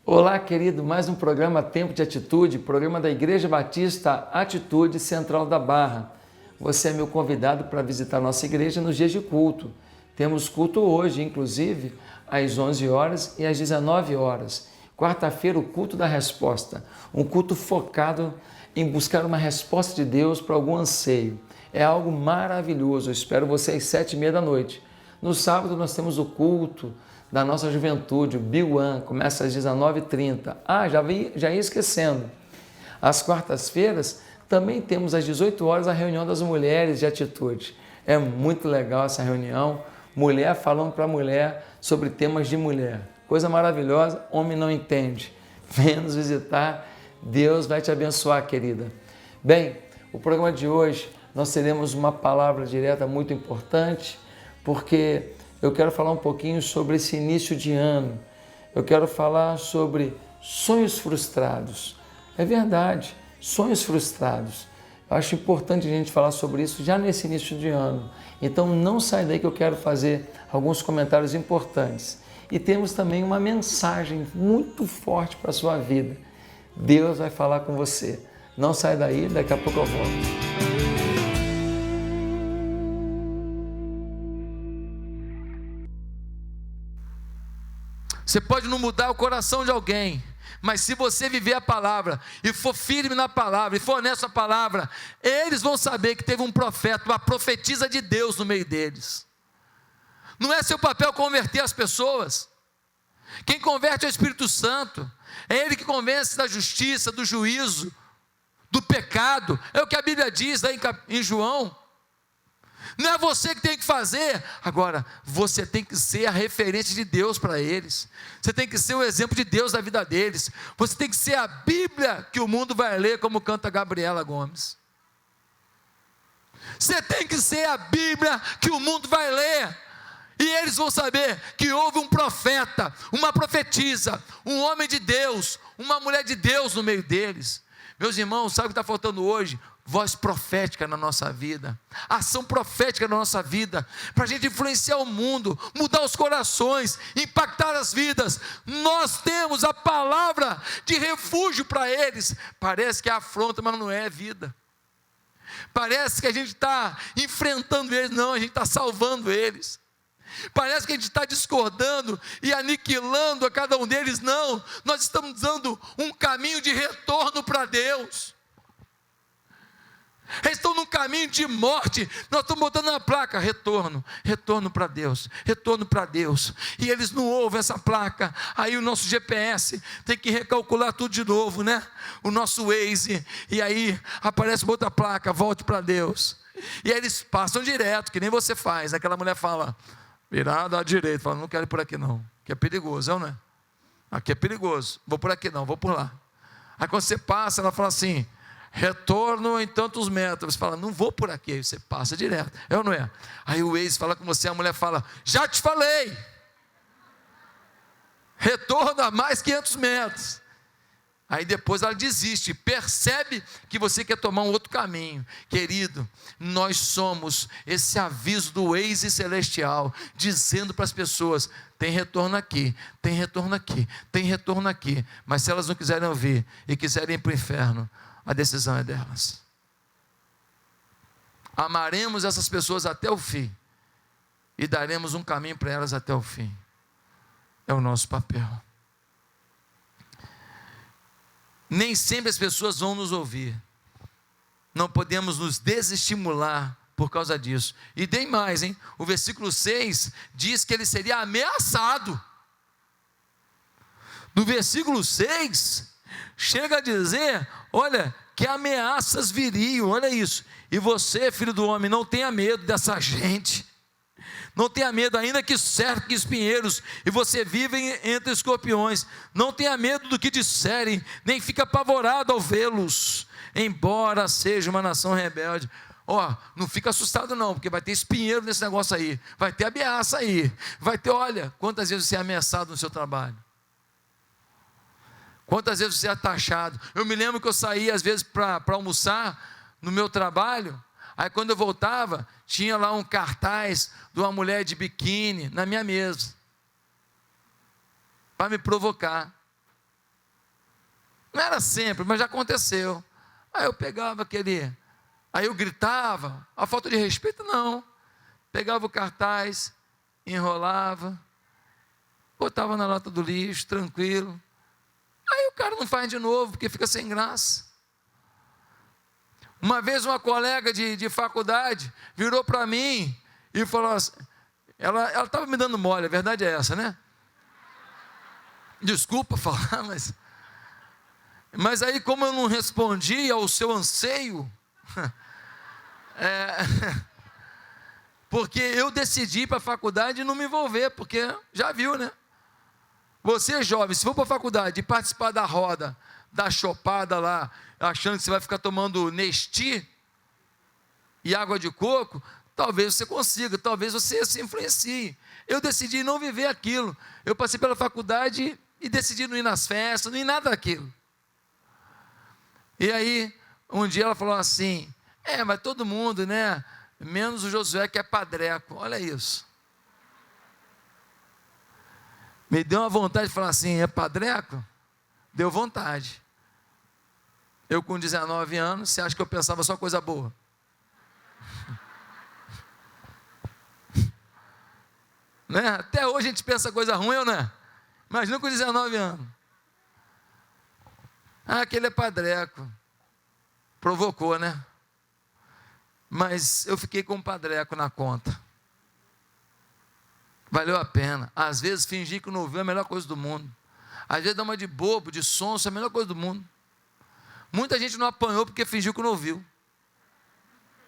Olá, querido, mais um programa Tempo de Atitude, programa da Igreja Batista Atitude Central da Barra. Você é meu convidado para visitar nossa igreja nos dias de culto. Temos culto hoje, inclusive, às 11 horas e às 19 horas. Quarta-feira, o culto da resposta, um culto focado em buscar uma resposta de Deus para algum anseio. É algo maravilhoso, eu espero você às 7h30 da noite. No sábado, nós temos o culto da nossa juventude, o Biwan, começa às 19h30. Já ia esquecendo. Às quartas-feiras, também temos às 18 horas a reunião das mulheres de atitude. É muito legal essa reunião, mulher falando para mulher sobre temas de mulher. Coisa maravilhosa, homem não entende. Venha nos visitar, Deus vai te abençoar, querida. Bem, o programa de hoje, nós teremos uma palavra direta muito importante, porque eu quero falar um pouquinho sobre esse início de ano. Eu quero falar sobre sonhos frustrados. É verdade, sonhos frustrados. Eu acho importante a gente falar sobre isso já nesse início de ano. Então não sai daí que eu quero fazer alguns comentários importantes. E temos também uma mensagem muito forte para a sua vida. Deus vai falar com você. Não sai daí, daqui a pouco eu volto. Você pode não mudar o coração de alguém, mas se você viver a palavra e for firme na palavra e for honesto na palavra, eles vão saber que teve um profeta, uma profetisa de Deus no meio deles. Não é seu papel converter as pessoas. Quem converte é o Espírito Santo. É Ele que convence da justiça, do juízo, do pecado. É o que a Bíblia diz lá em João. Não é você que tem que fazer. Agora, você tem que ser a referência de Deus para eles. Você tem que ser o exemplo de Deus na vida deles. Você tem que ser a Bíblia que o mundo vai ler, como canta Gabriela Gomes. Você tem que ser a Bíblia que o mundo vai ler. E eles vão saber que houve um profeta, uma profetisa, um homem de Deus, uma mulher de Deus no meio deles. Meus irmãos, sabe o que está faltando hoje? Voz profética na nossa vida, ação profética na nossa vida, para a gente influenciar o mundo, mudar os corações, impactar as vidas. Nós temos a palavra de refúgio para eles. Parece que é afronta, mas não é vida. Parece que a gente está enfrentando eles, não, a gente está salvando eles. Parece que a gente está discordando e aniquilando a cada um deles, não, nós estamos dando um caminho de retorno para Deus. Eles estão num caminho de morte, nós estamos botando na placa, retorno para Deus, retorno para Deus, e eles não ouvem essa placa, aí o nosso GPS tem que recalcular tudo de novo, né? O nosso Waze, e aí aparece outra placa, volte para Deus, e aí eles passam direto, que nem você faz. Aquela mulher fala, virada à direita, fala, não quero ir por aqui não, que é perigoso, não é? Aqui é perigoso, vou por aqui não, vou por lá. Aí quando você passa, ela fala assim, retorno em tantos metros. Você fala, não vou por aqui. Aí você passa direto, é ou não é? Aí o Waze fala com você, a mulher fala, já te falei, retorno a mais 500 metros. Aí depois ela desiste, percebe que você quer tomar um outro caminho. Querido, nós somos esse aviso do Waze celestial, dizendo para as pessoas, tem retorno aqui, tem retorno aqui, tem retorno aqui. Mas se elas não quiserem ouvir e quiserem ir para o inferno, a decisão é delas. Amaremos essas pessoas até o fim e daremos um caminho para elas até o fim. É o nosso papel. Nem sempre as pessoas vão nos ouvir. Não podemos nos desestimular por causa disso. E tem mais, hein? O versículo 6 diz que ele seria ameaçado. No versículo 6 chega a dizer, olha, que ameaças viriam, olha isso. E você, filho do homem, não tenha medo dessa gente. Não tenha medo, ainda que cerque espinheiros, e você vive entre escorpiões. Não tenha medo do que disserem, nem fique apavorado ao vê-los, embora seja uma nação rebelde. Não fica assustado não, porque vai ter espinheiro nesse negócio aí, vai ter ameaça aí, vai ter, olha, quantas vezes você é ameaçado no seu trabalho. Quantas vezes você é taxado? Eu me lembro que eu saía às vezes para almoçar no meu trabalho, aí quando eu voltava, tinha lá um cartaz de uma mulher de biquíni na minha mesa, para me provocar. Não era sempre, mas já aconteceu. Aí eu pegava aí eu gritava, a falta de respeito não. Pegava o cartaz, enrolava, botava na lata do lixo, tranquilo. Aí o cara não faz de novo, porque fica sem graça. Uma vez uma colega de faculdade virou para mim e falou assim, ela estava me dando mole, a verdade é essa, né? Desculpa falar, mas aí como eu não respondi ao seu anseio, porque eu decidi ir para a faculdade e não me envolver, porque já viu, né? Você jovem, se for para a faculdade e participar da roda, da chopada lá, achando que você vai ficar tomando Nesti e água de coco, talvez você consiga, talvez você se influencie. Eu decidi não viver aquilo. Eu passei pela faculdade e decidi não ir nas festas, não ir nada daquilo. E aí, um dia ela falou assim, mas todo mundo, né? Menos o Josué que é padreco. Olha isso. Me deu uma vontade de falar assim, é padreco? Deu vontade. Eu com 19 anos, você acha que eu pensava só coisa boa? Né? Até hoje a gente pensa coisa ruim, ou não é? Imagina com 19 anos. Aquele é padreco. Provocou, né? Mas eu fiquei com um padreco na conta. Valeu a pena. Às vezes fingir que não ouviu é a melhor coisa do mundo. Às vezes dar uma de bobo, de sonso, é a melhor coisa do mundo. Muita gente não apanhou porque fingiu que não ouviu.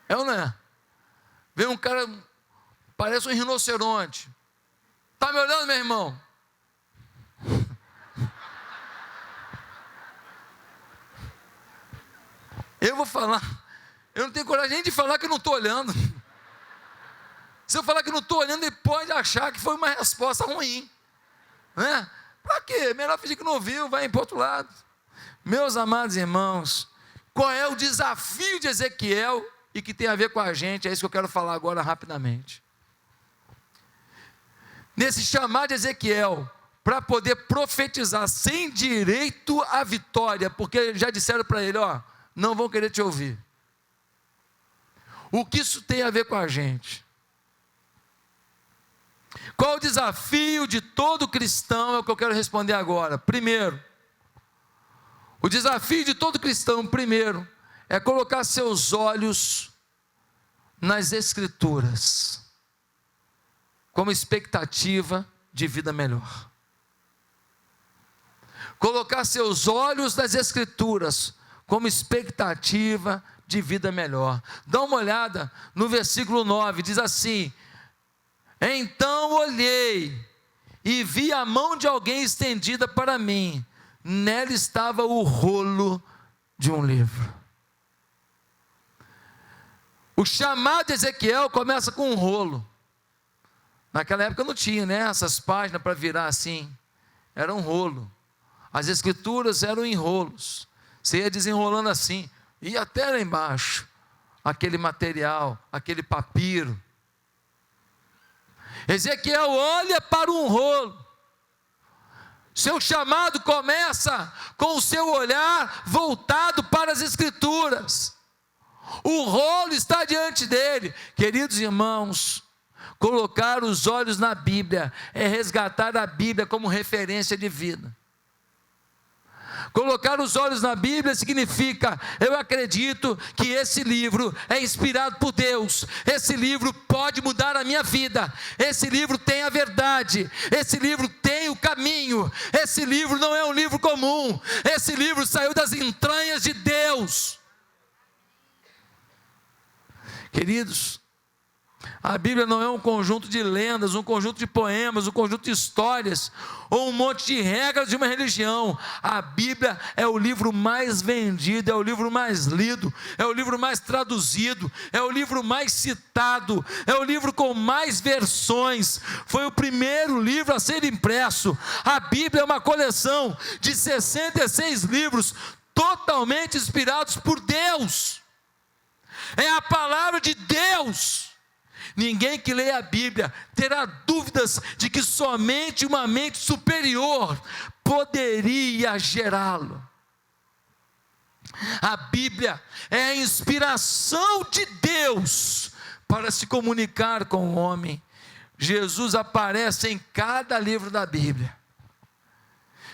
É ou não é? Vem um cara, parece um rinoceronte. Está me olhando, meu irmão? Eu vou falar. Eu não tenho coragem nem de falar que eu não estou olhando. Se eu falar que não estou olhando, ele pode achar que foi uma resposta ruim. Né? Para quê? Melhor fingir que não ouviu, vai para o outro lado. Meus amados irmãos, qual é o desafio de Ezequiel e que tem a ver com a gente? É isso que eu quero falar agora rapidamente. Nesse chamado de Ezequiel, para poder profetizar sem direito à vitória, porque já disseram para ele, não vão querer te ouvir. O que isso tem a ver com a gente? Qual o desafio de todo cristão? É o que eu quero responder agora. Primeiro, o desafio de todo cristão, primeiro, é colocar seus olhos nas Escrituras, como expectativa de vida melhor. Colocar seus olhos nas Escrituras, como expectativa de vida melhor. Dá uma olhada no versículo 9, diz assim: então olhei e vi a mão de alguém estendida para mim, nela estava o rolo de um livro. O chamado de Ezequiel começa com um rolo. Naquela época não tinha, né, essas páginas para virar assim, era um rolo. As escrituras eram em rolos, você ia desenrolando assim, e até lá embaixo, aquele material, aquele papiro. Ezequiel olha para um rolo. Seu chamado começa com o seu olhar voltado para as Escrituras. O rolo está diante dele. Queridos irmãos, colocar os olhos na Bíblia é resgatar a Bíblia como referência de vida. Colocar os olhos na Bíblia significa, eu acredito que esse livro é inspirado por Deus, esse livro pode mudar a minha vida, esse livro tem a verdade, esse livro tem o caminho, esse livro não é um livro comum, esse livro saiu das entranhas de Deus. Queridos, a Bíblia não é um conjunto de lendas, um conjunto de poemas, um conjunto de histórias, ou um monte de regras de uma religião. A Bíblia é o livro mais vendido, é o livro mais lido, é o livro mais traduzido, é o livro mais citado, é o livro com mais versões. Foi o primeiro livro a ser impresso. A Bíblia é uma coleção de 66 livros, totalmente inspirados por Deus. É a palavra de Deus. Ninguém que lê a Bíblia terá dúvidas de que somente uma mente superior poderia gerá-lo. A Bíblia é a inspiração de Deus para se comunicar com o homem. Jesus aparece em cada livro da Bíblia.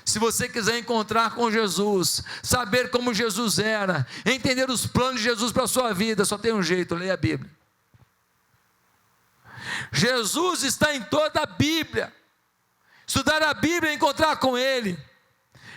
Se você quiser encontrar com Jesus, saber como Jesus era, entender os planos de Jesus para a sua vida, só tem um jeito: leia a Bíblia. Jesus está em toda a Bíblia. Estudar a Bíblia é encontrar com Ele.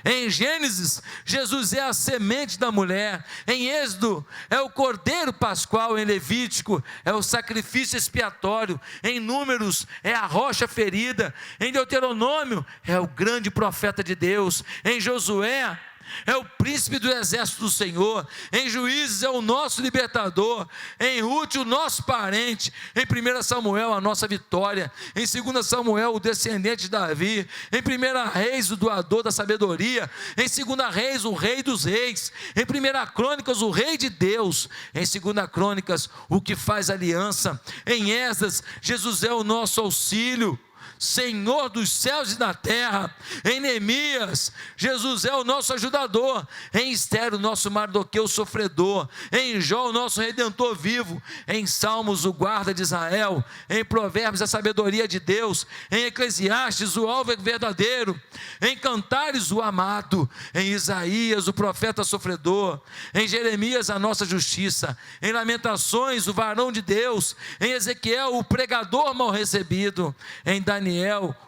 Em Gênesis, Jesus é a semente da mulher. Em Êxodo, é o cordeiro pascual. Em Levítico, é o sacrifício expiatório. Em Números, é a rocha ferida. Em Deuteronômio, é o grande profeta de Deus. Em Josué, é o príncipe do exército do Senhor. Em Juízes, é o nosso libertador. Em Ruth, o nosso parente. Em 1 Samuel, a nossa vitória. Em 2 Samuel, o descendente de Davi. Em 1 Reis, o doador da sabedoria. Em 2 Reis, o rei dos reis. Em 1 Crônicas, o rei de Deus. Em 2 Crônicas, o que faz aliança. Em Esdras, Jesus é o nosso auxílio, Senhor dos céus e da terra. Em Neemias, Jesus é o nosso ajudador. Em Esther, o nosso Mardoqueu sofredor. Em Jó, o nosso redentor vivo. Em Salmos, o guarda de Israel. Em Provérbios, a sabedoria de Deus. Em Eclesiastes, o alvo verdadeiro. Em Cantares, o amado. Em Isaías, o profeta sofredor. Em Jeremias, a nossa justiça. Em Lamentações, o varão de Deus. Em Ezequiel, o pregador mal recebido. Em Daniel,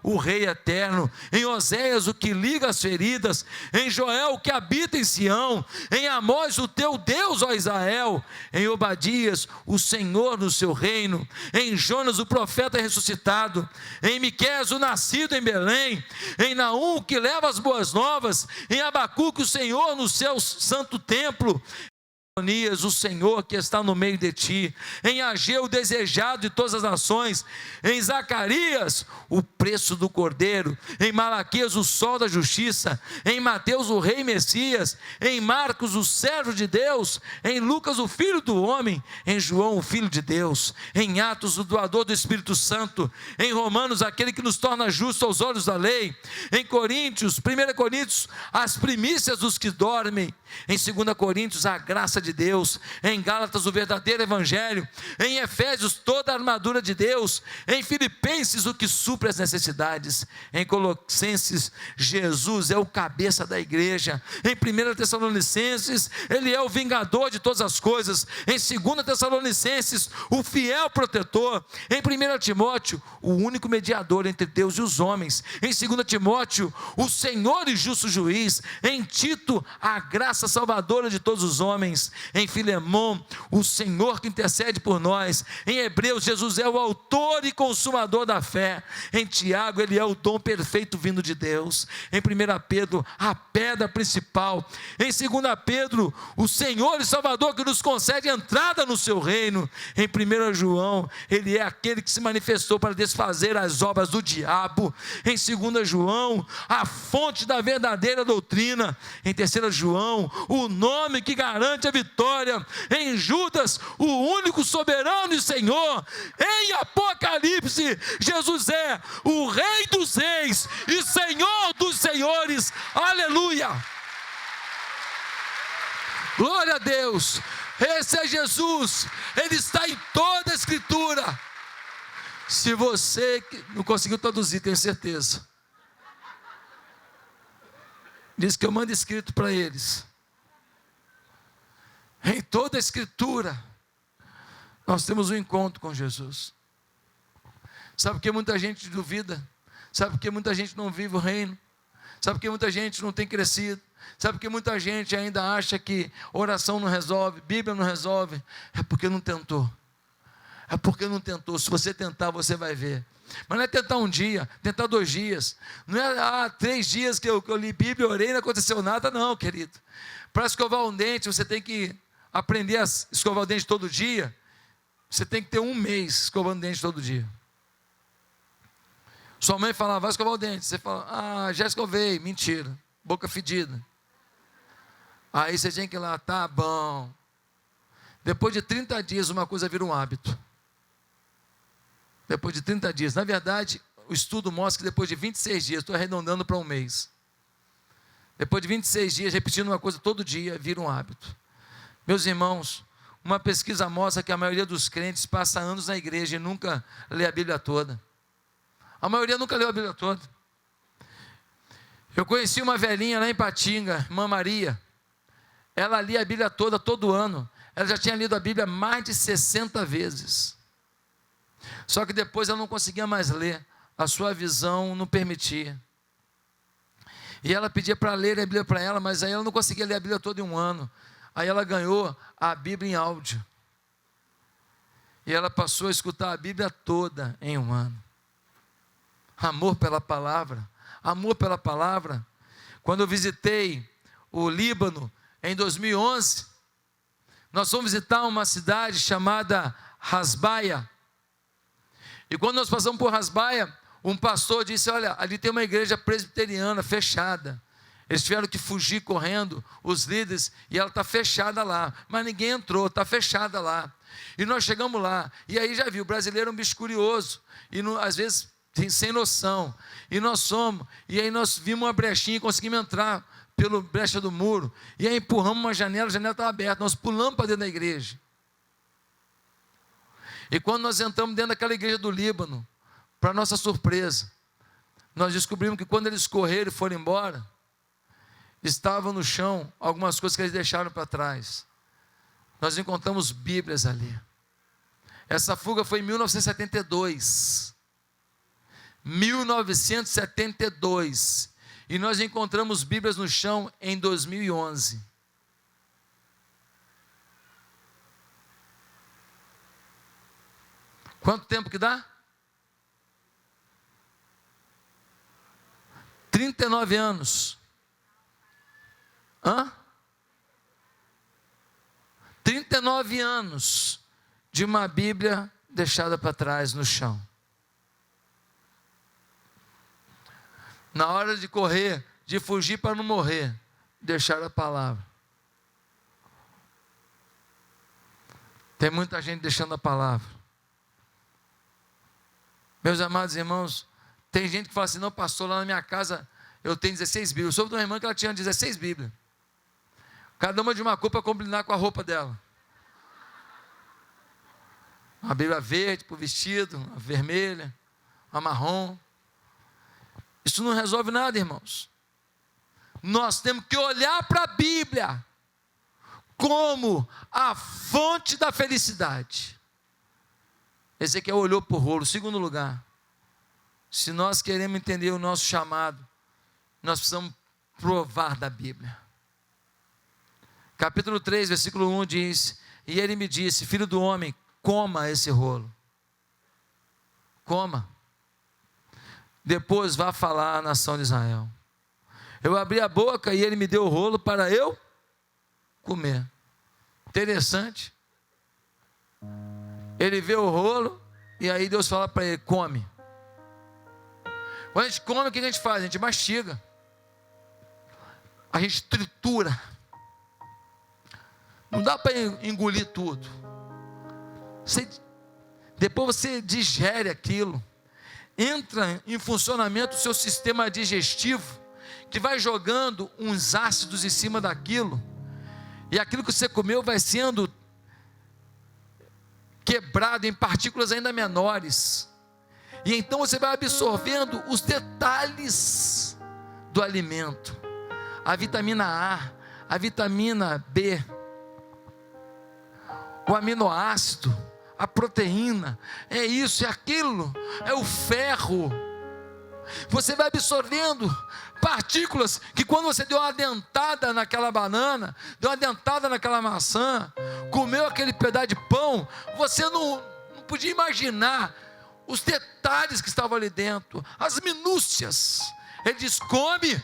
o rei eterno. Em Oséias, o que liga as feridas. Em Joel, o que habita em Sião. Em Amós, o teu Deus, ó Israel. Em Obadias, o Senhor no seu reino. Em Jonas, o profeta ressuscitado. Em Miqueias, o nascido em Belém. Em Naum, o que leva as boas novas. Em Abacuque, o Senhor no seu santo templo. O Senhor que está no meio de ti. Em Ageu, o desejado de todas as nações. Em Zacarias, o preço do cordeiro. Em Malaquias, o sol da justiça. Em Mateus, o rei Messias. Em Marcos, o servo de Deus. Em Lucas, o filho do homem. Em João, o filho de Deus. Em Atos, o doador do Espírito Santo. Em Romanos, aquele que nos torna justos aos olhos da lei. Em Coríntios, 1 Coríntios, as primícias dos que dormem. Em 2 Coríntios, a graça de Deus. Em Gálatas, o verdadeiro evangelho. Em Efésios, toda a armadura de Deus. Em Filipenses, o que supre as necessidades. Em Colossenses, Jesus é o cabeça da igreja. Em 1 Tessalonicenses, ele é o vingador de todas as coisas. Em 2 Tessalonicenses, o fiel protetor. Em 1 Timóteo, o único mediador entre Deus e os homens. Em 2 Timóteo, o Senhor e justo juiz. Em Tito, a graça salvadora de todos os homens. Em Filemão, o Senhor que intercede por nós. Em Hebreus, Jesus é o autor e consumador da fé. Em Tiago, ele é o dom perfeito vindo de Deus. Em 1 Pedro, a pedra principal. Em 2 Pedro, o Senhor e Salvador que nos concede entrada no seu reino. Em 1 João, ele é aquele que se manifestou para desfazer as obras do diabo. Em 2 João, a fonte da verdadeira doutrina. Em 3 João, o nome que garante a vitória. Em Judas, o único soberano e Senhor. Em Apocalipse, Jesus é o Rei dos reis e Senhor dos senhores. Aleluia! Glória a Deus! Esse é Jesus. Ele está em toda a Escritura. Se você não conseguiu traduzir, tenho certeza. Diz que eu mando escrito para eles. Em toda a Escritura, nós temos um encontro com Jesus. Sabe por que muita gente duvida? Sabe por que muita gente não vive o reino? Sabe por que muita gente não tem crescido? Sabe por que muita gente ainda acha que oração não resolve, Bíblia não resolve? É porque não tentou. É porque não tentou. Se você tentar, você vai ver. Mas não é tentar um dia, tentar 2 dias. Não é 3 dias que eu li Bíblia, orei e não aconteceu nada, não, querido. Para escovar um dente, você tem que aprender a escovar o dente todo dia. Você tem que ter 1 mês escovando o dente todo dia. Sua mãe fala, vai escovar o dente. Você fala, já escovei. Mentira, boca fedida. Aí você tinha que ir lá, tá bom. Depois de 30 dias, uma coisa vira um hábito. Depois de 30 dias. Na verdade, o estudo mostra que depois de 26 dias, estou arredondando para 1 mês. Depois de 26 dias, repetindo uma coisa todo dia, vira um hábito. Meus irmãos, uma pesquisa mostra que a maioria dos crentes passa anos na igreja e nunca lê a Bíblia toda. A maioria nunca leu a Bíblia toda. Eu conheci uma velhinha lá em Patinga, irmã Maria. Ela lia a Bíblia toda, todo ano. Ela já tinha lido a Bíblia mais de 60 vezes. Só que depois ela não conseguia mais ler. A sua visão não permitia. E ela pedia para ler a Bíblia para ela, mas aí ela não conseguia ler a Bíblia toda em um ano. Aí ela ganhou a Bíblia em áudio. E ela passou a escutar a Bíblia toda em um ano. Amor pela palavra. Amor pela palavra. Quando eu visitei o Líbano em 2011, nós fomos visitar uma cidade chamada Hasbaia. E quando nós passamos por Hasbaia, um pastor disse: olha, ali tem uma igreja presbiteriana fechada. Eles tiveram que fugir correndo, os líderes, e ela está fechada lá. Mas ninguém entrou, está fechada lá. E nós chegamos lá, e aí já viu, o brasileiro é um bicho curioso, e às vezes sem noção. E nós somos, e aí nós vimos uma brechinha e conseguimos entrar pela brecha do muro. E aí empurramos uma janela, a janela estava aberta, nós pulamos para dentro da igreja. E quando nós entramos dentro daquela igreja do Líbano, para nossa surpresa, nós descobrimos que quando eles correram e foram embora, estavam no chão algumas coisas que eles deixaram para trás. Nós encontramos Bíblias ali. Essa fuga foi em 1972. 1972. E nós encontramos Bíblias no chão em 2011. Quanto tempo que dá? 39 anos. Hã? 39 anos de uma Bíblia deixada para trás no chão. Na hora de correr, de fugir para não morrer, deixar a palavra. Tem muita gente deixando a palavra. Meus amados irmãos, tem gente que fala assim: não, pastor, lá na minha casa eu tenho 16 Bíblias. Eu soube de uma irmã que ela tinha 16 Bíblias. Cada uma de uma cor para combinar com a roupa dela. Uma Bíblia verde para o vestido, uma vermelha, uma marrom. Isso não resolve nada, irmãos. Nós temos que olhar para a Bíblia como a fonte da felicidade. Ezequiel olhou para o rolo. Segundo lugar, se nós queremos entender o nosso chamado, nós precisamos provar da Bíblia. Capítulo 3, versículo 1 diz: e ele me disse: filho do homem, coma esse rolo. Coma. Depois vá falar à nação de Israel. Eu abri a boca e ele me deu o rolo para eu comer. Interessante. Ele vê o rolo e aí Deus fala para ele: come. Quando a gente come, o que a gente faz? A gente mastiga. A gente tritura. Não dá para engolir tudo. Depois você digere aquilo. Entra em funcionamento o seu sistema digestivo, que vai jogando uns ácidos em cima daquilo. E aquilo que você comeu vai sendo quebrado em partículas ainda menores. E então você vai absorvendo os detalhes do alimento. A vitamina A, a vitamina B, o aminoácido, a proteína, é isso, é aquilo, é o ferro. Você vai absorvendo partículas que quando você deu uma dentada naquela banana, deu uma dentada naquela maçã, comeu aquele pedaço de pão, você não podia imaginar os detalhes que estavam ali dentro, as minúcias. Ele diz: come.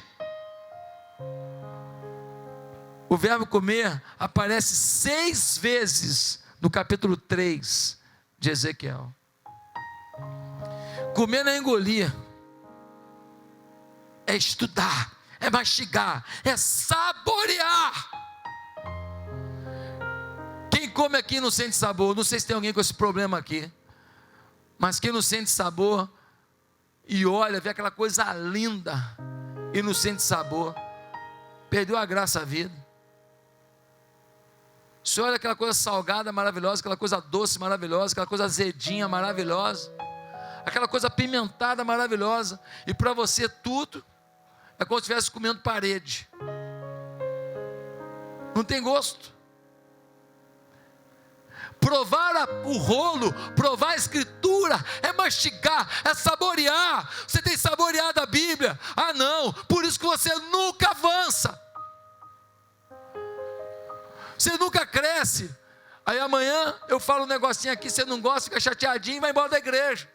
O verbo comer aparece 6 vezes no capítulo 3 de Ezequiel. Comer não é engolir, é estudar, é mastigar, é saborear. Quem come aqui não sente sabor. Não sei se tem alguém com esse problema aqui, mas quem não sente sabor e olha, vê aquela coisa linda e não sente sabor, perdeu a graça à vida. Você olha aquela coisa salgada, maravilhosa, aquela coisa doce, maravilhosa, aquela coisa azedinha, maravilhosa, aquela coisa apimentada, maravilhosa, e para você tudo é como se estivesse comendo parede. Não tem gosto. Provar o rolo, provar a escritura, é mastigar, é saborear. Você tem saboreado a Bíblia? Ah não, por isso que você nunca avança. Você nunca cresce. Aí amanhã eu falo um negocinho aqui, você não gosta, fica chateadinho e vai embora da igreja.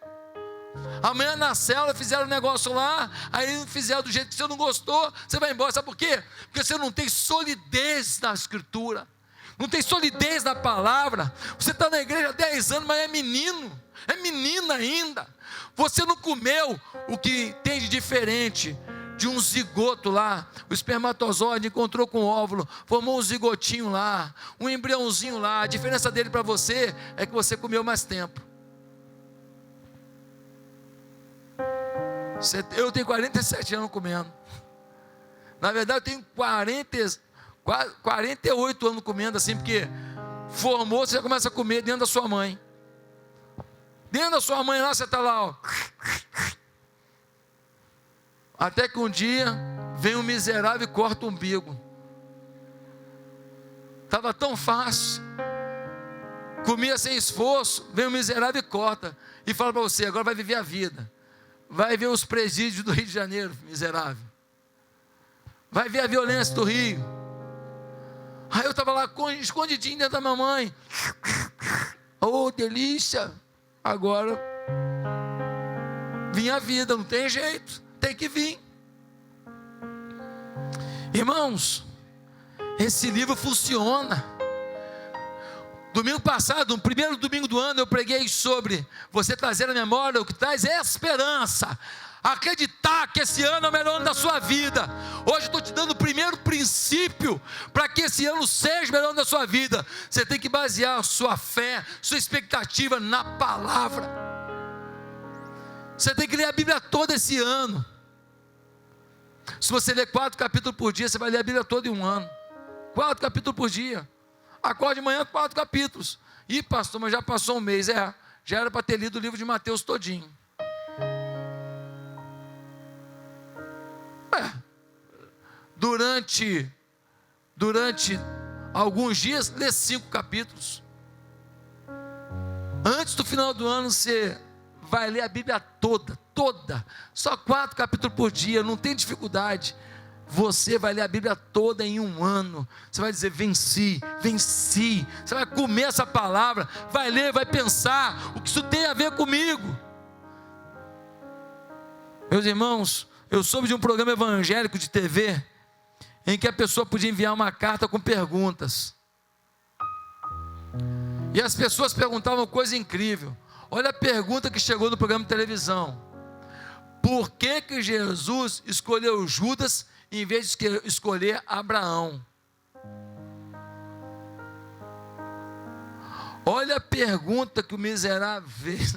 Amanhã na célula fizeram um negócio lá, aí não fizeram do jeito que você não gostou, você vai embora. Sabe por quê? Porque você não tem solidez na escritura, não tem solidez na palavra. Você está na igreja há 10 anos, mas é menino, é menina ainda. Você não comeu o que tem de diferente de um zigoto lá. O espermatozoide encontrou com o óvulo, formou um zigotinho lá, um embriãozinho lá. A diferença dele para você é que você comeu mais tempo. Eu tenho 47 anos comendo. Na verdade eu tenho 48 anos comendo assim, porque formou, você já começa a comer dentro da sua mãe. Dentro da sua mãe lá, você está lá, ó. Até que um dia vem um miserável e corta o umbigo. Estava tão fácil, comia sem esforço, vem um miserável e corta, e fala para você, agora vai viver a vida. Vai ver os presídios do Rio de Janeiro, miserável. Vai ver a violência do Rio. Aí eu estava lá escondidinho dentro da mamãe. Oh, delícia. Agora vinha a vida, não tem jeito, tem que vir. Irmãos, esse livro funciona. Domingo passado, no primeiro domingo do ano, eu preguei sobre você trazer à memória o que traz esperança. Acreditar que esse ano é o melhor ano da sua vida. Hoje eu estou te dando o primeiro princípio para que esse ano seja o melhor ano da sua vida. Você tem que basear sua fé, sua expectativa na palavra. Você tem que ler a Bíblia toda esse ano. Se você ler 4 capítulos por dia, você vai ler a Bíblia toda em um ano. 4 capítulos por dia. Acorde de manhã, 4 capítulos. Ih, pastor, mas já passou um mês. Já era para ter lido o livro de Mateus todinho. Durante alguns dias, lê 5 capítulos. Antes do final do ano, você vai ler a Bíblia toda. Só 4 capítulos por dia, não tem dificuldade. Você vai ler a Bíblia toda em um ano. Você vai dizer, venci. Você vai comer essa palavra, vai ler, vai pensar, o que isso tem a ver comigo. Meus irmãos, eu soube de um programa evangélico de TV, em que a pessoa podia enviar uma carta com perguntas. E as pessoas perguntavam uma coisa incrível. Olha a pergunta que chegou no programa de televisão. Por que Jesus escolheu Judas em vez de escolher Abraão? Olha a pergunta que o miserável fez.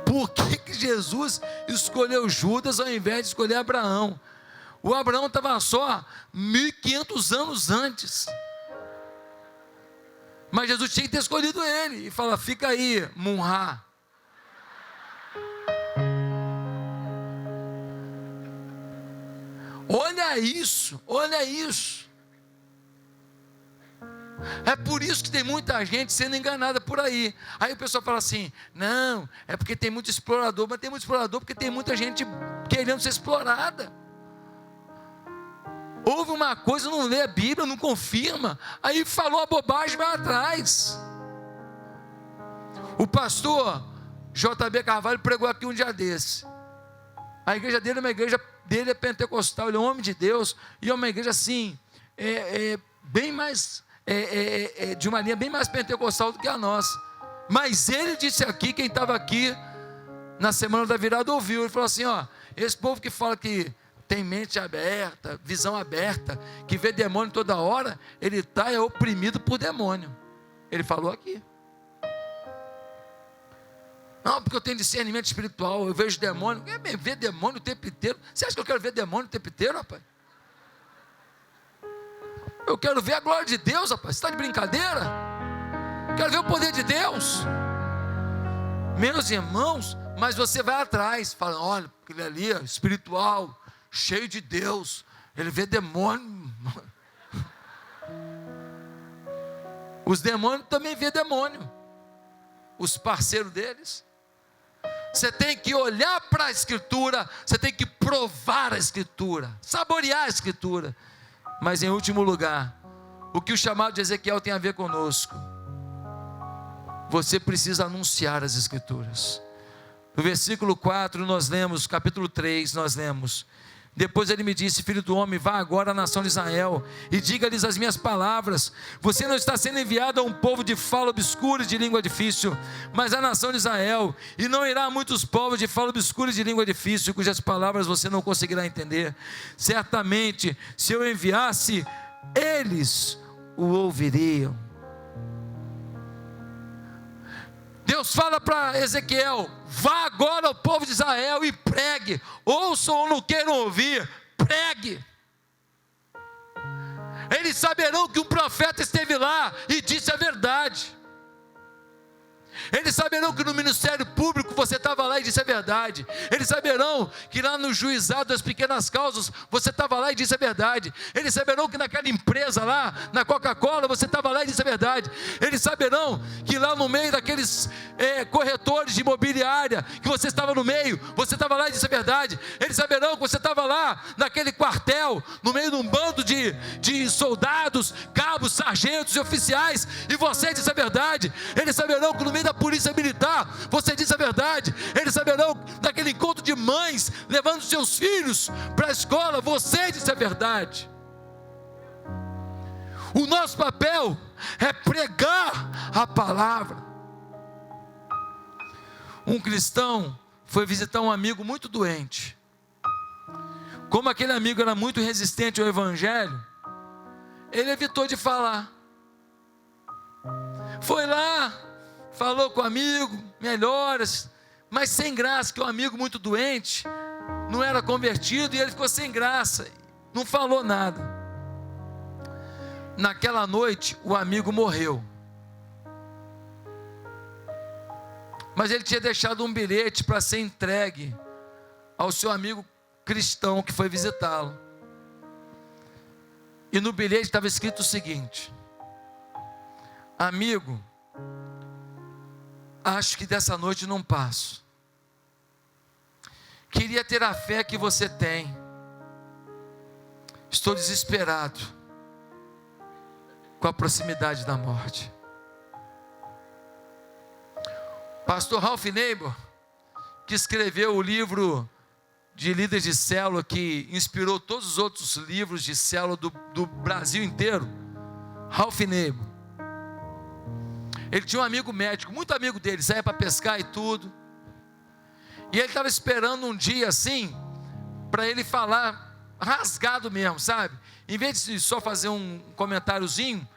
Por que Jesus escolheu Judas ao invés de escolher Abraão? O Abraão estava só 1500 anos antes. Mas Jesus tinha que ter escolhido ele. E fala, fica aí, Munhá. Olha isso. É por isso que tem muita gente sendo enganada por aí. Aí o pessoal fala assim, não, é porque tem muito explorador. Mas tem muito explorador porque tem muita gente querendo ser explorada. Ouve uma coisa, não lê a Bíblia, não confirma, aí falou a bobagem, vai atrás. O pastor J.B. Carvalho pregou aqui um dia desse. A igreja dele é uma igreja, dele é pentecostal, ele é um homem de Deus, e é uma igreja assim, bem mais, de uma linha bem mais pentecostal do que a nossa. Mas ele disse aqui, quem estava aqui na semana da virada ouviu, ele falou assim, esse povo que fala que tem mente aberta, visão aberta, que vê demônio toda hora, ele está oprimido por demônio. Ele falou aqui. Não, porque eu tenho discernimento espiritual, eu vejo demônio. Ver demônio o tempo inteiro? Você acha que eu quero ver demônio o tempo inteiro, rapaz? Eu quero ver a glória de Deus, rapaz. Você está de brincadeira? Quero ver o poder de Deus. Meus irmãos, mas você vai atrás, fala, olha, aquele ali é espiritual, cheio de Deus, ele vê demônio. Os demônios também vê demônio, os parceiros deles. Você tem que olhar para a Escritura, você tem que provar a Escritura, saborear a Escritura. Mas em último lugar, o que o chamado de Ezequiel tem a ver conosco? Você precisa anunciar as Escrituras. No versículo 4 nós lemos, capítulo 3 nós lemos: depois ele me disse, filho do homem, vá agora à nação de Israel e diga-lhes as minhas palavras. Você não está sendo enviado a um povo de fala obscura e de língua difícil, mas à nação de Israel. E não irá a muitos povos de fala obscura e de língua difícil, cujas palavras você não conseguirá entender. Certamente, se eu enviasse, eles o ouviriam. Deus fala para Ezequiel, vá agora ao povo de Israel e pregue. Ouçam ou não queiram ouvir, pregue. Eles saberão que um profeta esteve lá e disse a verdade. Eles saberão que no ministério público você estava lá e disse a verdade. Eles saberão que lá no juizado das pequenas causas você estava lá e disse a verdade. Eles saberão que naquela empresa lá, na Coca-Cola, você estava lá e disse a verdade. Eles saberão que lá no meio daqueles corretores de imobiliária, que você estava no meio, você estava lá e disse a verdade. Eles saberão que você estava lá naquele quartel, no meio de um bando de soldados, cabos, sargentos e oficiais, e você disse a verdade. Eles saberão que no meio da polícia militar você disse a verdade. Eles saberão daquele encontro de mães levando seus filhos para a escola, você disse a verdade. O nosso papel é pregar a palavra. Um cristão foi visitar um amigo muito doente. Como aquele amigo era muito resistente ao evangelho, ele evitou de falar. Foi lá, falou com o amigo, melhoras, mas sem graça, que o amigo muito doente, não era convertido, e ele ficou sem graça, não falou nada. Naquela noite, o amigo morreu, mas ele tinha deixado um bilhete para ser entregue ao seu amigo cristão que foi visitá-lo, e no bilhete estava escrito o seguinte: amigo, acho que dessa noite não passo. Queria ter a fé que você tem. Estou desesperado com a proximidade da morte. Pastor Ralph Neighbor, que escreveu o livro de líderes de célula, que inspirou todos os outros livros de célula do Brasil inteiro, Ralph Neighbor, ele tinha um amigo médico, muito amigo dele, saía para pescar e tudo, e ele estava esperando um dia assim, para ele falar, rasgado mesmo, sabe? Em vez de só fazer um comentáriozinho,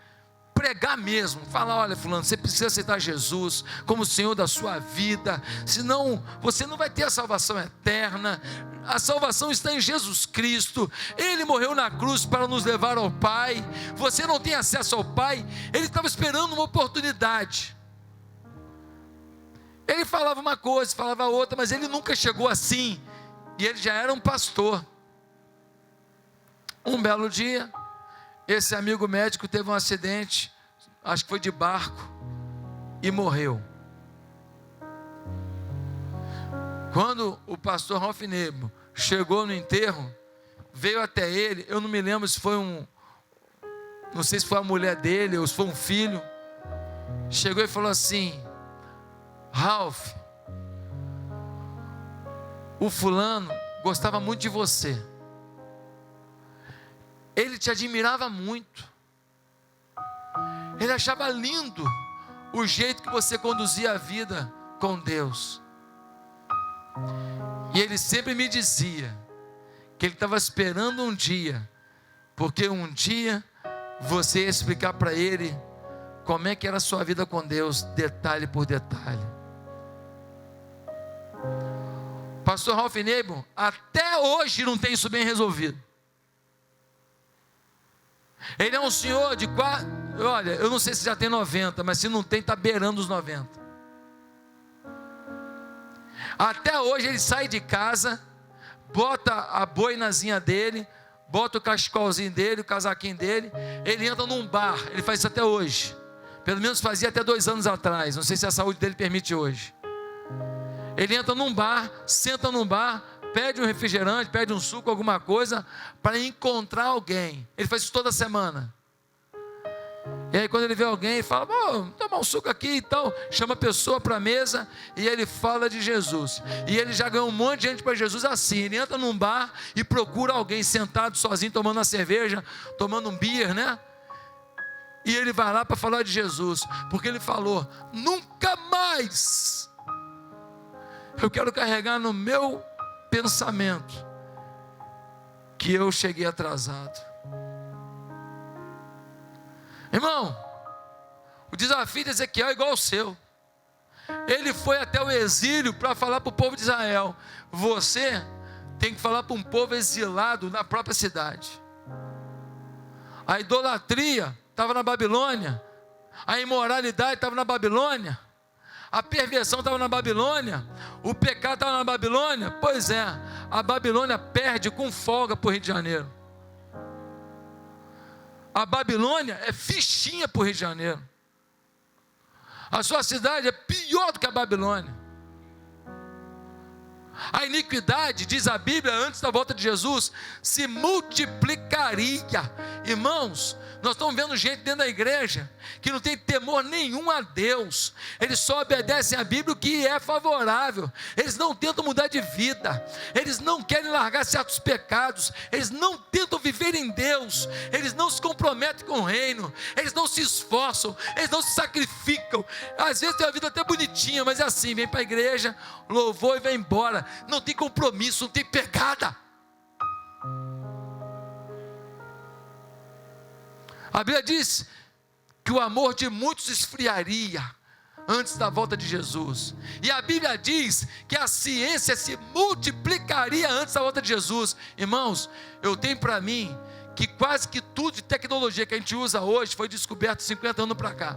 pregar mesmo, falar: olha fulano, você precisa aceitar Jesus como o Senhor da sua vida, senão você não vai ter a salvação eterna. A salvação está em Jesus Cristo, Ele morreu na cruz para nos levar ao Pai, você não tem acesso ao Pai. Ele estava esperando uma oportunidade, ele falava uma coisa, falava outra, mas ele nunca chegou assim, e ele já era um pastor. Um belo dia, esse amigo médico teve um acidente, acho que foi de barco, e morreu. Quando o pastor Ralph Neighbor chegou no enterro, veio até ele, eu não me lembro se foi não sei se foi a mulher dele ou se foi um filho, chegou e falou assim: Ralph, o fulano gostava muito de você, ele te admirava muito, ele achava lindo o jeito que você conduzia a vida com Deus, e ele sempre me dizia que ele estava esperando um dia, porque um dia você ia explicar para ele como é que era a sua vida com Deus, detalhe por detalhe. Pastor Ralph Neighbor, até hoje não tem isso bem resolvido. Ele é um senhor de quase, olha, eu não sei se já tem 90, mas se não tem, está beirando os 90. Até hoje ele sai de casa, bota a boinazinha dele, bota o cachecolzinho dele, o casaquinho dele, ele entra num bar, ele faz isso até hoje. Pelo menos fazia até 2 anos atrás, não sei se a saúde dele permite hoje. Ele entra num bar, senta num bar, pede um refrigerante, pede um suco, alguma coisa, para encontrar alguém. Ele faz isso toda semana. E aí quando ele vê alguém, ele fala, vamos tomar um suco aqui e tal, chama a pessoa para a mesa, e ele fala de Jesus. E ele já ganhou um monte de gente para Jesus assim. Ele entra num bar e procura alguém sentado sozinho, tomando uma cerveja, tomando um beer, né? E ele vai lá para falar de Jesus, porque ele falou, nunca mais eu quero carregar no meu pensamento que eu cheguei atrasado. Irmão, o desafio de Ezequiel é igual ao seu. Ele foi até o exílio para falar para o povo de Israel. Você tem que falar para um povo exilado na própria cidade. A idolatria estava na Babilônia, a imoralidade estava na Babilônia, a perversão estava na Babilônia, o pecado estava na Babilônia. Pois é, a Babilônia perde com folga para o Rio de Janeiro. A Babilônia é fichinha para o Rio de Janeiro. A sua cidade é pior do que a Babilônia. A iniquidade, diz a Bíblia, antes da volta de Jesus, se multiplicaria. Irmãos, nós estamos vendo gente dentro da igreja que não tem temor nenhum a Deus. Eles só obedecem a Bíblia o que é favorável. Eles não tentam mudar de vida. Eles não querem largar certos pecados. Eles não tentam viver em Deus. Eles não se comprometem com o reino. Eles não se esforçam. Eles não se sacrificam. Às vezes tem uma vida até bonitinha, mas é assim, vem para a igreja, louvou e vai embora. Não tem compromisso, não tem pegada. A Bíblia diz que o amor de muitos esfriaria antes da volta de Jesus. E a Bíblia diz que a ciência se multiplicaria antes da volta de Jesus. Irmãos, eu tenho para mim que quase que tudo de tecnologia que a gente usa hoje foi descoberto 50 anos para cá.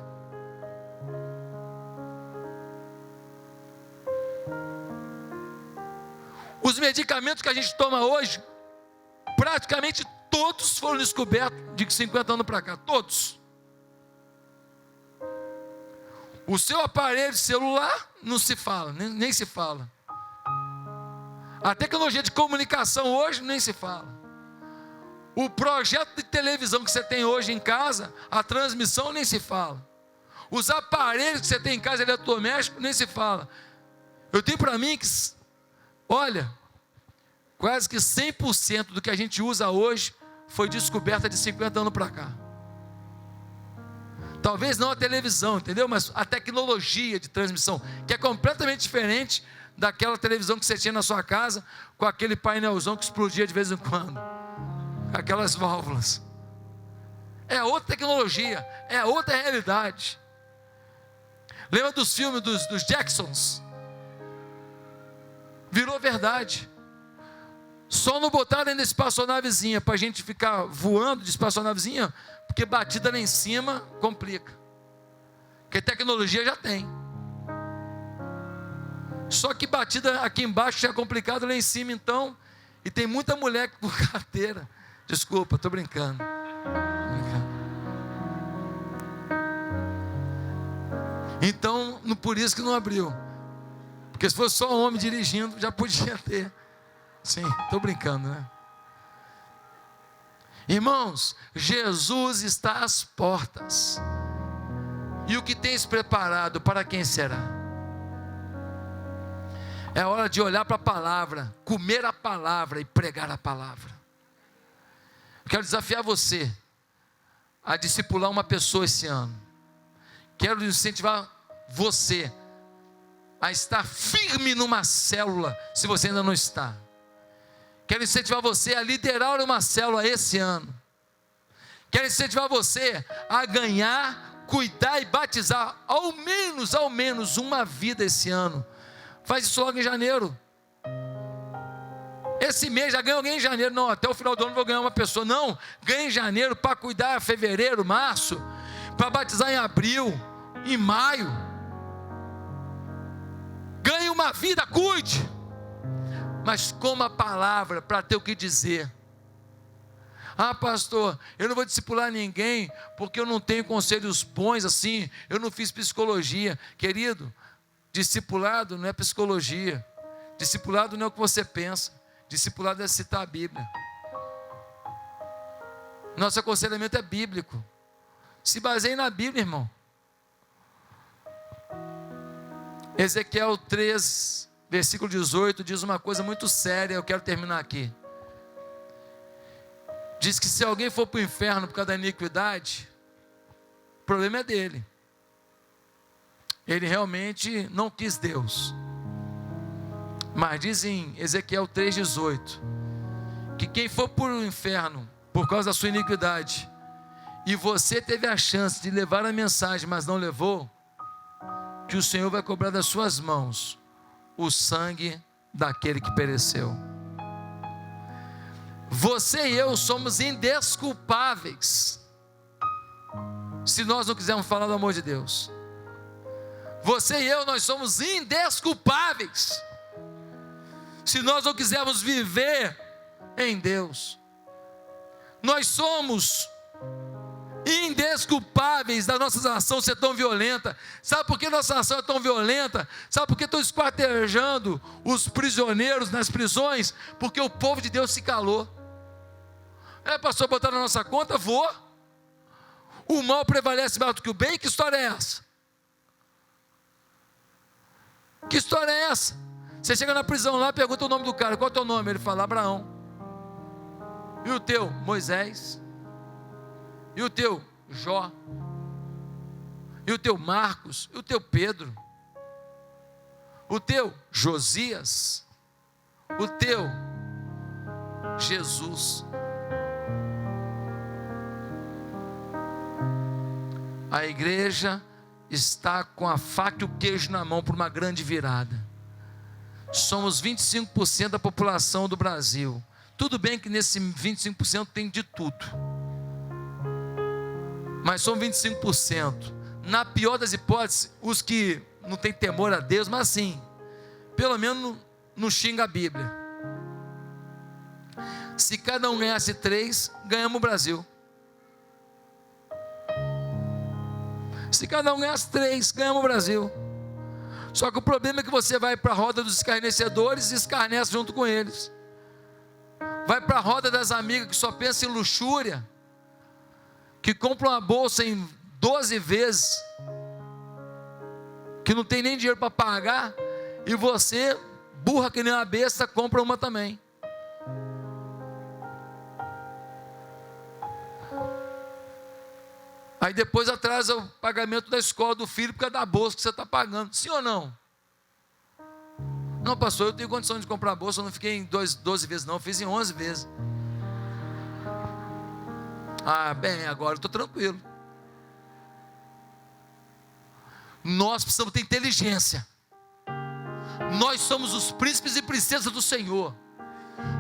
Os medicamentos que a gente toma hoje, praticamente todos foram descobertos de 50 anos para cá, todos. O seu aparelho celular não se fala, nem se fala. A tecnologia de comunicação hoje nem se fala. O projeto de televisão que você tem hoje em casa, a transmissão nem se fala. Os aparelhos que você tem em casa, eletrodoméstico, nem se fala. Eu tenho para mim que, olha, quase que 100% do que a gente usa hoje foi descoberta de 50 anos para cá. Talvez não a televisão, entendeu? Mas a tecnologia de transmissão, que é completamente diferente daquela televisão que você tinha na sua casa, com aquele painelzão que explodia de vez em quando, aquelas válvulas. É outra tecnologia, é outra realidade. Lembra dos filmes dos Jacksons? Virou verdade. Só não botaram ainda espaçonavezinha para a gente ficar voando de espaçonavezinha, porque batida lá em cima complica. Porque tecnologia já tem. Só que batida aqui embaixo já é complicado, lá em cima então. E tem muita mulher com carteira. Desculpa, estou brincando. Então, por isso que não abriu. Porque se fosse só um homem dirigindo, já podia ter. Sim, estou brincando, né? Irmãos, Jesus está às portas. E o que tens preparado, para quem será? É hora de olhar para a palavra, comer a palavra e pregar a palavra. Quero desafiar você a discipular uma pessoa esse ano. Quero incentivar você a estar firme numa célula, se você ainda não está. Quero incentivar você a liderar uma célula esse ano. Quero incentivar você a ganhar, cuidar e batizar ao menos uma vida esse ano. Faz isso logo em janeiro. Esse mês já ganho alguém em janeiro. Não, até o final do ano vou ganhar uma pessoa. Não, ganha em janeiro para cuidar em fevereiro, março, para batizar em abril, em maio. Ganhe uma vida, cuide. Mas coma a palavra para ter o que dizer. Ah, pastor, eu não vou discipular ninguém porque eu não tenho conselhos bons assim, eu não fiz psicologia. Querido, discipulado não é psicologia, discipulado não é o que você pensa, discipulado é citar a Bíblia. Nosso aconselhamento é bíblico, se baseie na Bíblia, irmão. Ezequiel 3, versículo 18, diz uma coisa muito séria, eu quero terminar aqui. Diz que se alguém for para o inferno por causa da iniquidade, o problema é dele. Ele realmente não quis Deus. Mas diz em Ezequiel 3,18, que quem for para o inferno por causa da sua iniquidade, e você teve a chance de levar a mensagem, mas não levou, que o Senhor vai cobrar das suas mãos o sangue daquele que pereceu. Você e eu somos indesculpáveis se nós não quisermos falar do amor de Deus. Você e eu, nós somos indesculpáveis se nós não quisermos viver em Deus. Nós somos indesculpáveis da nossa nação ser tão violenta. Sabe por que nossa nação é tão violenta? Sabe por que estão esquartejando os prisioneiros nas prisões? Porque o povo de Deus se calou. Pastor, botar na nossa conta? Vou. O mal prevalece mais do que o bem? Que história é essa? Que história é essa? Você chega na prisão lá, pergunta o nome do cara. Qual é o teu nome? Ele fala, Abraão. E o teu? Moisés. E o teu? Jó. E o teu? Marcos. E o teu? Pedro. O teu? Josias. O teu? Jesus. A igreja está com a faca e o queijo na mão por uma grande virada. Somos 25% da população do Brasil. Tudo bem que nesse 25% tem de tudo, mas são 25%. Na pior das hipóteses, os que não têm temor a Deus, mas assim, pelo menos não xinga a Bíblia. Se cada um ganhasse 3, ganhamos o Brasil. Se cada um ganhasse 3, ganhamos o Brasil. Só que o problema é que você vai para a roda dos escarnecedores e escarnece junto com eles. Vai para a roda das amigas que só pensam em luxúria, que compram uma bolsa em 12 vezes, que não tem nem dinheiro para pagar, e você, burra que nem uma besta, compra uma também. Aí depois atrasa o pagamento da escola do filho por causa da bolsa que você está pagando. Sim ou não? Não, pastor, eu tenho condição de comprar a bolsa, eu não fiquei em 12 vezes não, eu fiz em 11 vezes. Ah, bem, agora eu estou tranquilo. Nós precisamos ter inteligência. Nós somos os príncipes e princesas do Senhor.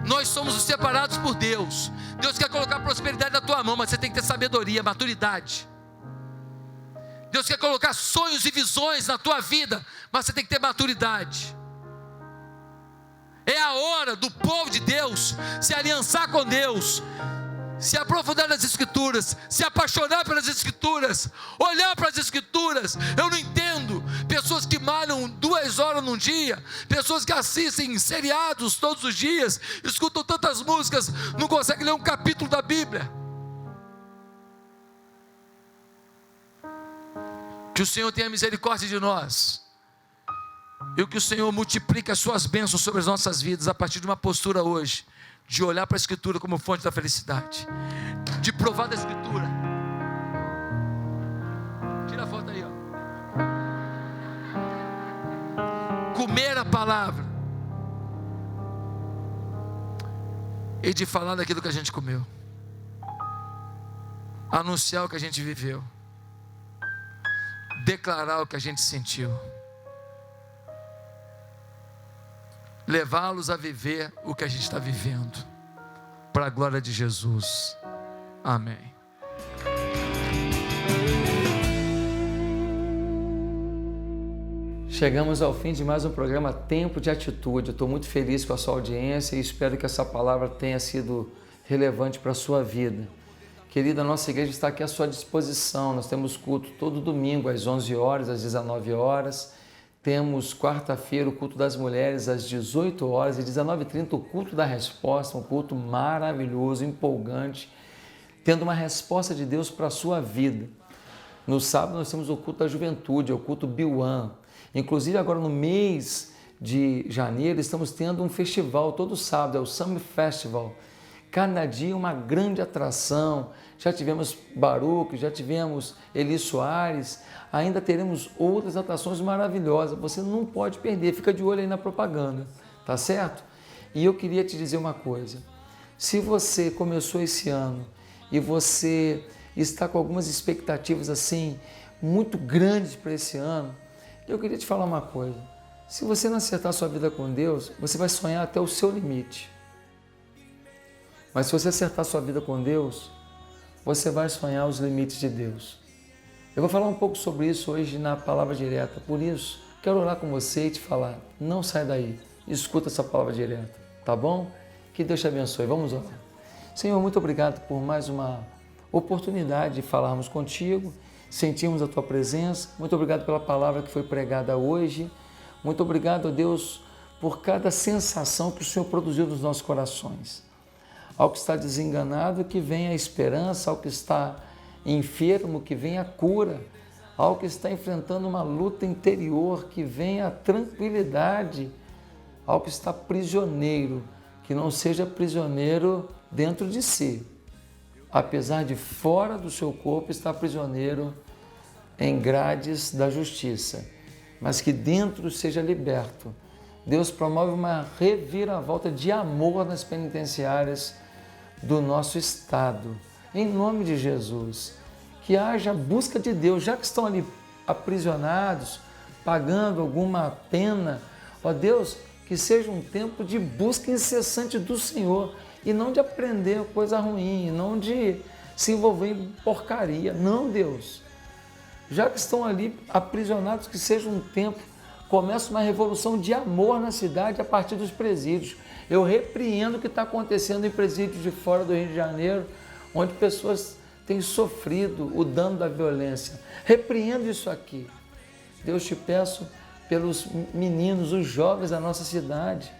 Nós somos os separados por Deus. Deus quer colocar prosperidade na tua mão, mas você tem que ter sabedoria, maturidade. Deus quer colocar sonhos e visões na tua vida, mas você tem que ter maturidade. É a hora do povo de Deus se aliançar com Deus, se aprofundar nas Escrituras, se apaixonar pelas Escrituras, olhar para as Escrituras. Eu não entendo pessoas que malham 2 horas num dia, pessoas que assistem seriados todos os dias, escutam tantas músicas, não conseguem ler um capítulo da Bíblia. Que o Senhor tenha misericórdia de nós, e que o Senhor multiplique as suas bênçãos sobre as nossas vidas, a partir de uma postura hoje, de olhar para a Escritura como fonte da felicidade, de provar da Escritura. Tira a foto aí, ó. Comer a palavra e de falar daquilo que a gente comeu, anunciar o que a gente viveu, declarar o que a gente sentiu. levá-los a viver o que a gente está vivendo, para a glória de Jesus. Amém. Chegamos ao fim de mais um programa Tempo de Atitude. Eu estou muito feliz com a sua audiência e espero que essa palavra tenha sido relevante para a sua vida. Querida, a nossa igreja está aqui à sua disposição. Nós temos culto todo domingo às 11 horas, às 19 horas. Temos quarta-feira o culto das mulheres às 18 horas e 19h30 o culto da resposta, um culto maravilhoso, empolgante, tendo uma resposta de Deus para a sua vida. No sábado nós temos o culto da juventude, é o culto Biuan. Inclusive agora no mês de janeiro estamos tendo um festival todo sábado, é o Summer Festival. Cada dia uma grande atração. Já tivemos Baruch, já tivemos Eli Soares, ainda teremos outras atrações maravilhosas. Você não pode perder, fica de olho aí na propaganda, tá certo? E eu queria te dizer uma coisa. Se você começou esse ano e você está com algumas expectativas assim muito grandes para esse ano, eu queria te falar uma coisa. Se você não acertar a sua vida com Deus, você vai sonhar até o seu limite. Mas se você acertar a sua vida com Deus, você vai sonhar os limites de Deus. Eu vou falar um pouco sobre isso hoje na palavra direta. Por isso, quero orar com você e te falar, não sai daí. Escuta essa palavra direta, tá bom? Que Deus te abençoe. Vamos orar. Senhor, muito obrigado por mais uma oportunidade de falarmos contigo, sentirmos a Tua presença. Muito obrigado pela palavra que foi pregada hoje. Muito obrigado, Deus, por cada sensação que o Senhor produziu nos nossos corações. Ao que está desenganado, que venha a esperança. Ao que está enfermo, que venha a cura. Ao que está enfrentando uma luta interior, que venha a tranquilidade. Ao que está prisioneiro, que não seja prisioneiro dentro de si. Apesar de fora do seu corpo estar prisioneiro em grades da justiça, mas que dentro seja liberto. Deus promove uma reviravolta de amor nas penitenciárias do nosso estado, em nome de Jesus. Que haja busca de Deus, já que estão ali aprisionados, pagando alguma pena, ó Deus, que seja um tempo de busca incessante do Senhor, e não de aprender coisa ruim, não de se envolver em porcaria. Não, Deus. Já que estão ali aprisionados, que seja um tempo, começa uma revolução de amor na cidade a partir dos presídios. Eu repreendo o que está acontecendo em presídios de fora do Rio de Janeiro, onde pessoas têm sofrido o dano da violência. Repreendo isso aqui. Deus, te peço pelos meninos, os jovens da nossa cidade.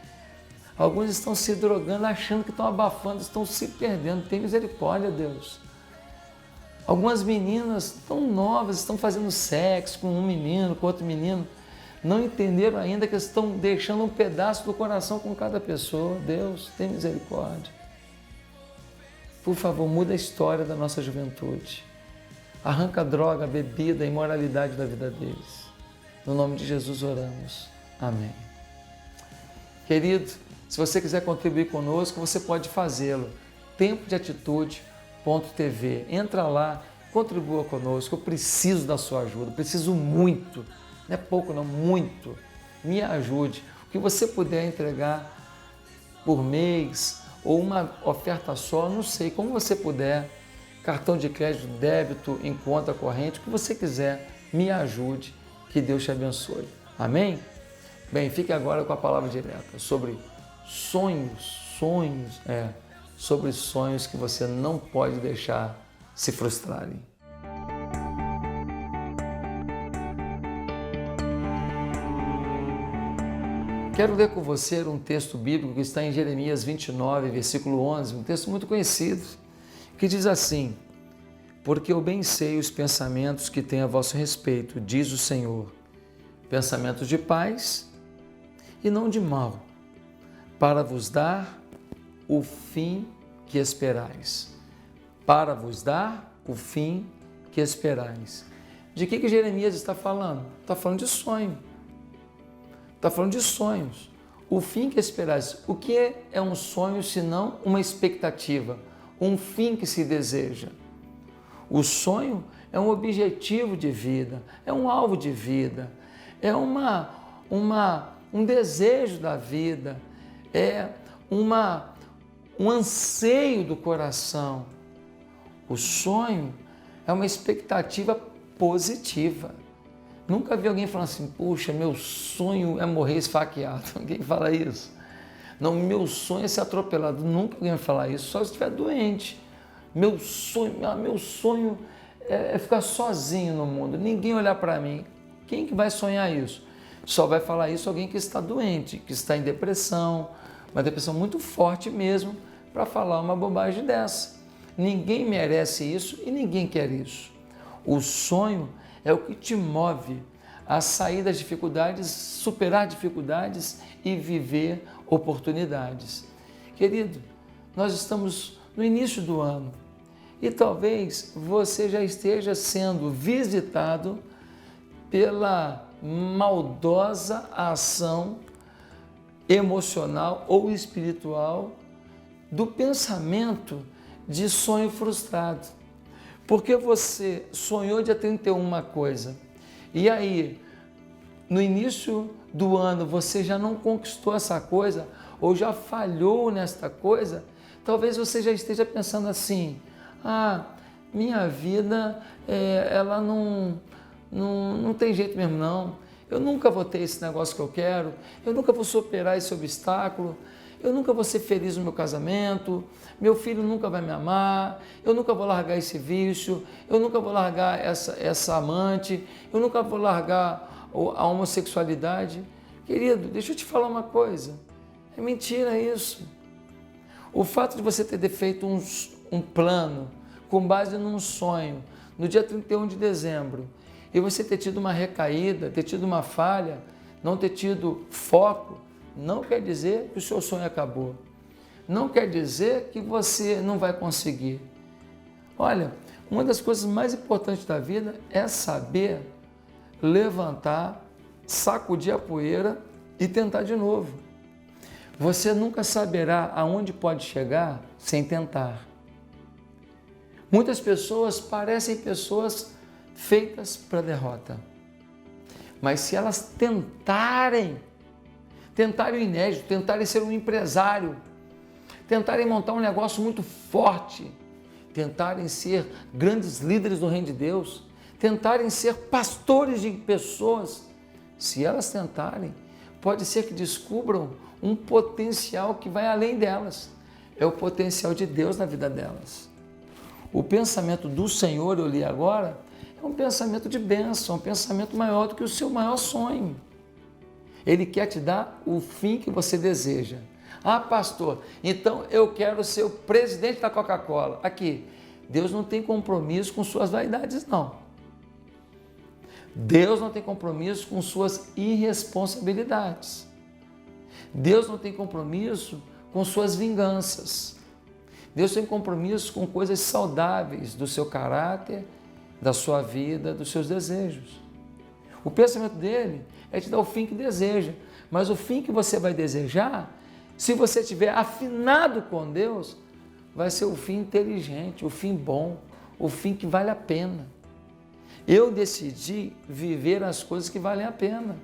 Alguns estão se drogando, achando que estão abafando, estão se perdendo. Tem misericórdia, Deus. Algumas meninas tão novas estão fazendo sexo com um menino, com outro menino. Não entenderam ainda que estão deixando um pedaço do coração com cada pessoa. Deus, tem misericórdia. Por favor, muda a história da nossa juventude. Arranca a droga, a bebida, a imoralidade da vida deles. No nome de Jesus oramos. Amém. Querido, se você quiser contribuir conosco, você pode fazê-lo. tempodeatitude.tv. Entra lá, contribua conosco. Eu preciso da sua ajuda, preciso muito. Não é pouco, não, muito. Me ajude. O que você puder entregar por mês ou uma oferta só, não sei, como você puder. Cartão de crédito, débito, em conta corrente, o que você quiser, me ajude. Que Deus te abençoe. Amém? Bem, fique agora com a palavra direta sobre sobre sonhos que você não pode deixar se frustrarem. Quero ler com você um texto bíblico que está em Jeremias 29, versículo 11, um texto muito conhecido, que diz assim: porque eu bem sei os pensamentos que tenho a vosso respeito, diz o Senhor, pensamentos de paz e não de mal, para vos dar o fim que esperais. Para vos dar o fim que esperais. De que Jeremias está falando? Está falando de sonho. Está falando de sonhos. O fim que esperais. O que é um sonho senão uma expectativa? Um fim que se deseja. O sonho é um objetivo de vida, é um alvo de vida, é uma um desejo da vida, é um anseio do coração. O sonho é uma expectativa positiva. Nunca vi alguém falando assim, puxa, meu sonho é morrer esfaqueado. Ninguém fala isso. Não, meu sonho é ser atropelado. Nunca alguém vai falar isso, só se estiver doente. Meu sonho é ficar sozinho no mundo, ninguém olhar para mim. Quem que vai sonhar isso? Só vai falar isso alguém que está doente, que está em depressão, uma depressão muito forte mesmo, para falar uma bobagem dessa. Ninguém merece isso e ninguém quer isso. O sonho é o que te move a sair das dificuldades, superar dificuldades e viver oportunidades. Querido, nós estamos no início do ano e talvez você já esteja sendo visitado pela maldosa ação emocional ou espiritual do pensamento de sonho frustrado. Porque você sonhou dia 31 uma coisa e aí no início do ano você já não conquistou essa coisa ou já falhou nesta coisa, talvez você já esteja pensando assim, minha vida, ela não tem jeito mesmo não, eu nunca vou ter esse negócio que eu quero, eu nunca vou superar esse obstáculo, eu nunca vou ser feliz no meu casamento, meu filho nunca vai me amar, eu nunca vou largar esse vício, eu nunca vou largar essa amante, eu nunca vou largar a homossexualidade. Querido, deixa eu te falar uma coisa, é mentira isso. O fato de você ter feito um plano com base num sonho no dia 31 de dezembro e você ter tido uma recaída, ter tido uma falha, não ter tido foco, não quer dizer que o seu sonho acabou. Não quer dizer que você não vai conseguir. Olha, uma das coisas mais importantes da vida é saber levantar, sacudir a poeira e tentar de novo. Você nunca saberá aonde pode chegar sem tentar. Muitas pessoas parecem pessoas feitas para a derrota. Mas se elas tentarem o inédito, tentarem ser um empresário, tentarem montar um negócio muito forte, tentarem ser grandes líderes do reino de Deus, tentarem ser pastores de pessoas, se elas tentarem, pode ser que descubram um potencial que vai além delas. É o potencial de Deus na vida delas. O pensamento do Senhor, eu li agora, é um pensamento de bênção, um pensamento maior do que o seu maior sonho. Ele quer te dar o fim que você deseja. Pastor, então eu quero ser o presidente da Coca-Cola. Aqui, Deus não tem compromisso com suas vaidades, não. Deus não tem compromisso com suas irresponsabilidades. Deus não tem compromisso com suas vinganças. Deus tem compromisso com coisas saudáveis do seu caráter, da sua vida, dos seus desejos. O pensamento dele é te dar o fim que deseja, mas o fim que você vai desejar, se você estiver afinado com Deus, vai ser o fim inteligente, o fim bom, o fim que vale a pena. Eu decidi viver as coisas que valem a pena.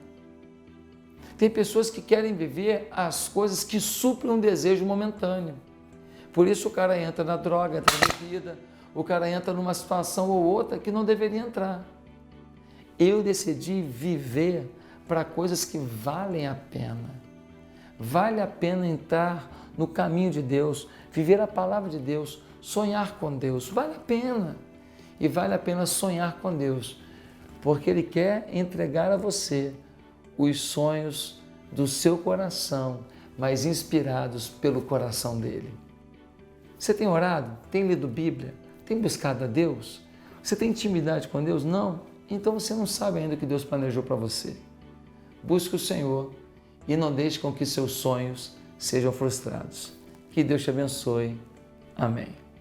Tem pessoas que querem viver as coisas que suprem um desejo momentâneo. Por isso o cara entra na droga, entra na bebida, o cara entra numa situação ou outra que não deveria entrar. Eu decidi viver para coisas que valem a pena. Vale a pena entrar no caminho de Deus, viver a palavra de Deus, sonhar com Deus. Vale a pena. E vale a pena sonhar com Deus, porque Ele quer entregar a você os sonhos do seu coração, mas inspirados pelo coração dele. Você tem orado? Tem lido Bíblia? Tem buscado a Deus? Você tem intimidade com Deus? Não? Então você não sabe ainda o que Deus planejou para você. Busque o Senhor e não deixe com que seus sonhos sejam frustrados. Que Deus te abençoe. Amém.